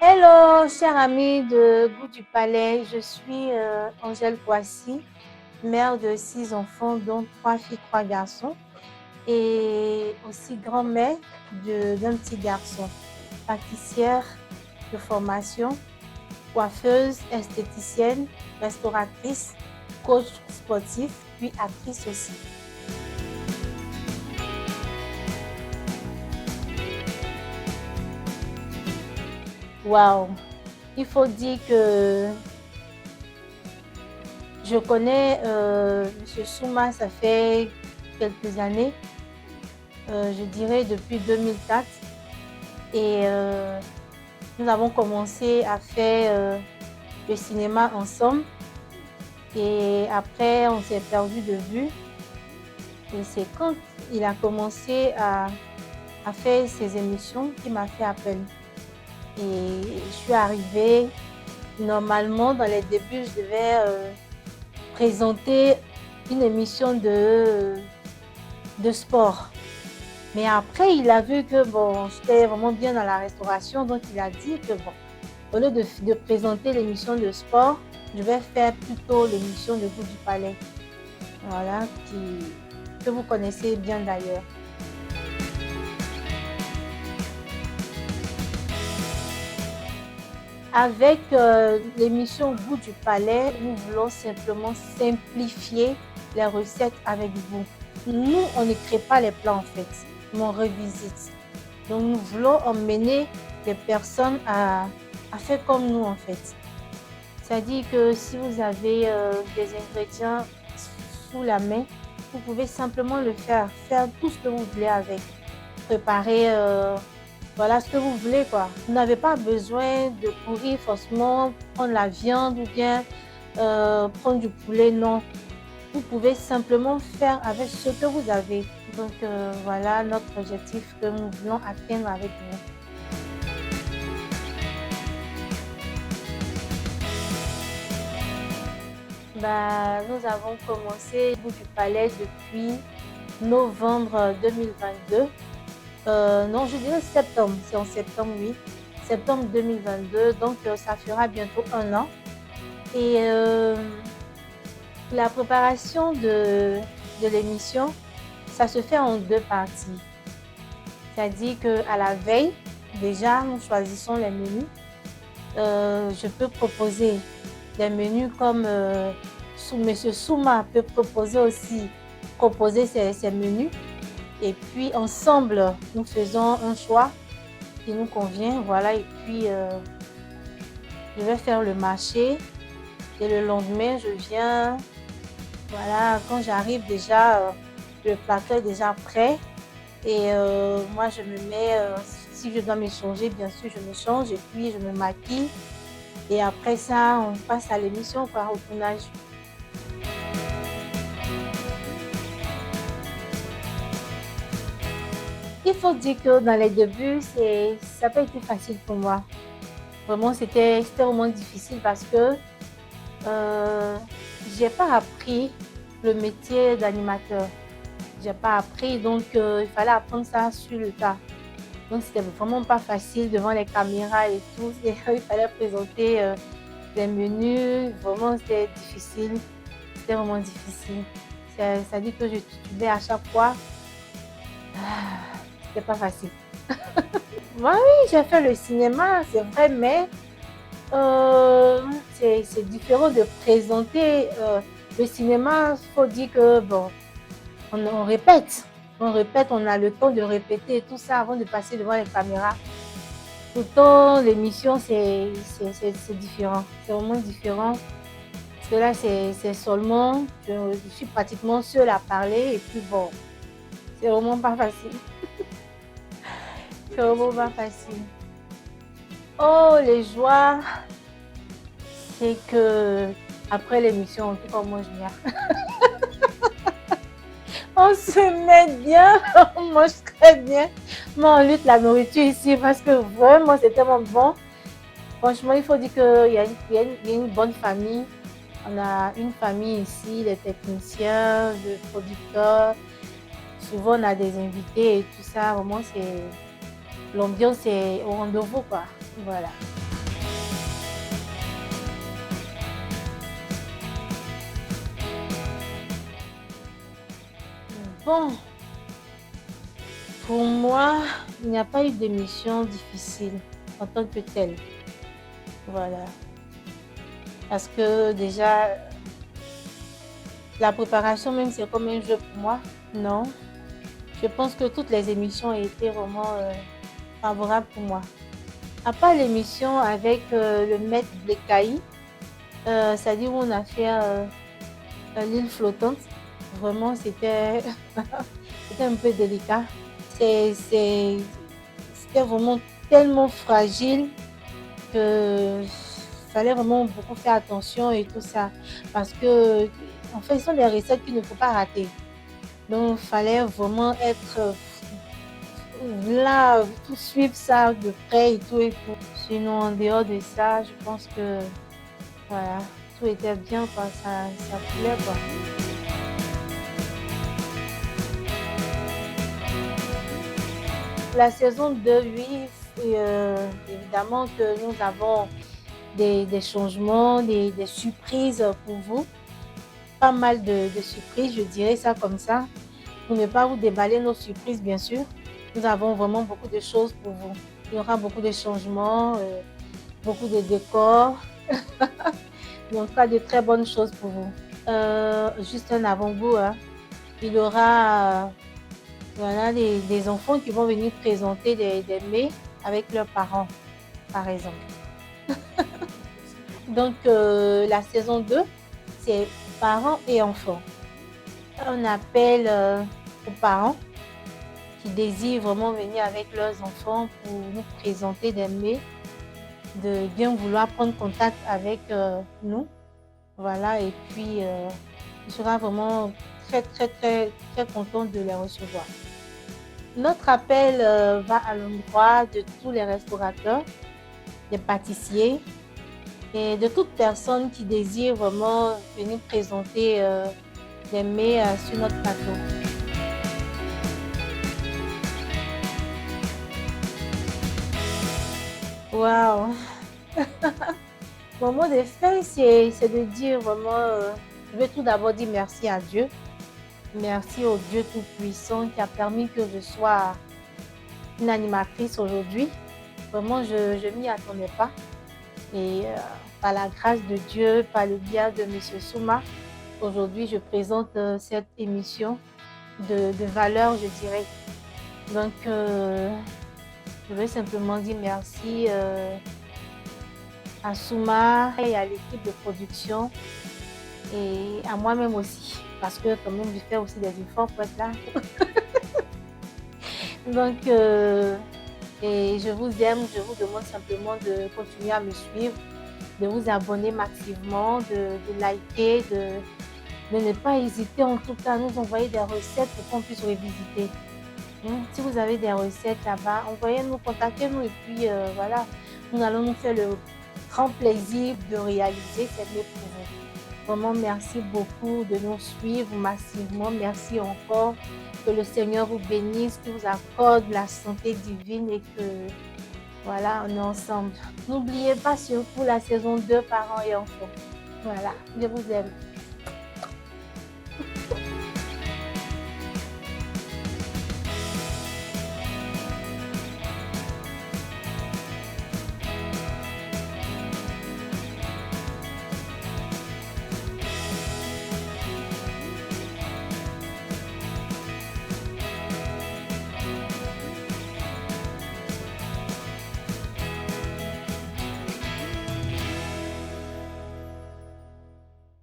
Hello, chers amis de Goût du Palais. Je suis Angèle Poissy, mère de 6 enfants, dont 3 filles, 3 garçons, et aussi grand-mère d'un petit garçon. Pâtissière de formation, coiffeuse, esthéticienne, restauratrice, coach sportif, puis actrice aussi. Waouh! Il faut dire que je connais M. Souma, ça fait quelques années, je dirais depuis 2004. Et nous avons commencé à faire le cinéma ensemble. Et après, on s'est perdu de vue. Et c'est quand il a commencé à faire ses émissions qu'il m'a fait appel. Et je suis arrivée. Normalement, dans les débuts, je devais présenter une émission de sport. Mais après, il a vu que bon, j'étais vraiment bien dans la restauration, donc il a dit que bon, au lieu de présenter l'émission de sport, je vais faire plutôt l'émission de Goût du Palais. Voilà, que vous connaissez bien d'ailleurs. Avec l'émission Goût du Palais, nous voulons simplement simplifier les recettes avec vous. Nous, on ne crée pas les plats en fait, mais on revisite. Donc, nous voulons emmener les personnes à faire comme nous en fait. C'est-à-dire que si vous avez des ingrédients sous la main, vous pouvez simplement le faire tout ce que vous voulez avec. Préparer voilà ce que vous voulez quoi. Vous n'avez pas besoin de courir forcément, prendre la viande ou bien prendre du poulet, non. Vous pouvez simplement faire avec ce que vous avez. Donc voilà notre objectif que nous voulons atteindre avec vous. Nous avons commencé Goût du Palais depuis novembre 2022. Non, je dirais septembre. C'est en septembre, oui. Septembre 2022. Donc, ça fera bientôt 1 an. Et la préparation de l'émission, ça se fait en 2 parties. C'est-à-dire qu'à la veille, déjà, nous choisissons les menus. Je peux proposer des menus comme M. Souma peut proposer ses menus. Et puis, ensemble, nous faisons un choix qui nous convient. Voilà, et puis, je vais faire le marché. Et le lendemain, je viens. Voilà, quand j'arrive déjà, le plateau est déjà prêt. Et moi, je me mets, si je dois me changer, bien sûr, je me change. Et puis, je me maquille. Et après ça, on passe à l'émission, au tournage. Il faut dire que dans les débuts, ça n'a pas été facile pour moi. Vraiment, c'était vraiment difficile parce que je n'ai pas appris le métier d'animateur. Je n'ai pas appris, donc il fallait apprendre ça sur le tas. Donc, c'était vraiment pas facile devant les caméras et tout. Il fallait présenter les menus. Vraiment, c'était difficile. C'était vraiment difficile. Ça dit que je titubais à chaque fois. C'était pas facile. Oui, j'ai fait le cinéma, c'est vrai, mais c'est différent de présenter le cinéma. Il faut dire que bon, on répète, on a le temps de répéter tout ça avant de passer devant les caméras. Pourtant, l'émission, c'est différent, c'est vraiment différent. Parce que là, c'est seulement, je suis pratiquement seule à parler et puis bon, c'est vraiment pas facile. C'est vraiment pas facile. Oh, les joies, c'est que après l'émission, en tout cas, on mange bien. On se met bien, on mange très bien. Mais on lutte la nourriture ici parce que vraiment, c'est tellement bon. Franchement, il faut dire qu'il y a une bonne famille. On a une famille ici, les techniciens, les producteurs. Souvent, on a des invités et tout ça. Vraiment, l'ambiance est au rendez-vous, quoi. Voilà. Bon, pour moi, il n'y a pas eu d'émission difficile en tant que telle. Voilà. Parce que déjà, la préparation, même c'est comme un jeu pour moi. Non. Je pense que toutes les émissions ont été vraiment favorables pour moi. À part l'émission avec le maître Blekaï, c'est-à-dire où on a fait l'île flottante, vraiment c'était c'était un peu délicat. C'était vraiment tellement fragile que fallait vraiment beaucoup faire attention et tout ça. Parce que, en fait, ce sont des recettes qu'il ne faut pas rater. Donc, il fallait vraiment être là, tout suivre ça de près et tout et tout. Sinon, en dehors de ça, je pense que, voilà, tout était bien, quoi. Ça coulait, quoi. La saison 2, oui, évidemment que nous avons des changements, des surprises pour vous. Pas mal de surprises, je dirais ça comme ça. Pour ne pas vous déballer nos surprises, bien sûr. Nous avons vraiment beaucoup de choses pour vous. Il y aura beaucoup de changements, beaucoup de décors. Donc, pas de très bonnes choses pour vous. Juste un avant-goût, hein. Il y aura voilà, des enfants qui vont venir présenter des mets avec leurs parents, par exemple. Donc, la saison 2, c'est parents et enfants. On appelle aux parents qui désirent vraiment venir avec leurs enfants pour nous présenter des mets, de bien vouloir prendre contact avec nous. Voilà, et puis je serai vraiment très, très, très, très contente de les recevoir. Notre appel va à l'endroit de tous les restaurateurs, des pâtissiers et de toute personne qui désire vraiment venir présenter des mets sur notre plateau. Waouh! Mon mot de fin, c'est de dire vraiment, je veux tout d'abord dire merci à Dieu. Merci au Dieu Tout-Puissant qui a permis que je sois une animatrice aujourd'hui. Vraiment, je ne m'y attendais pas. Et par la grâce de Dieu, par le biais de M. Souma, aujourd'hui, je présente cette émission de valeur, je dirais. Donc, je veux simplement dire merci à Souma et à l'équipe de production et à moi-même aussi. Parce que quand même, je fais aussi des efforts pour être là. Donc, et je vous aime, je vous demande simplement de continuer à me suivre, de vous abonner massivement, de liker, de ne pas hésiter en tout cas à nous envoyer des recettes pour qu'on puisse revisiter. Si vous avez des recettes là-bas, envoyez-nous, contactez-nous et puis voilà, nous allons nous faire le grand plaisir de réaliser ces mets pour vous. Vraiment, merci beaucoup de nous suivre massivement. Merci encore. Que le Seigneur vous bénisse, qu'il vous accorde la santé divine et que, voilà, on est ensemble. N'oubliez pas surtout la saison 2, parents et enfants. Voilà, je vous aime.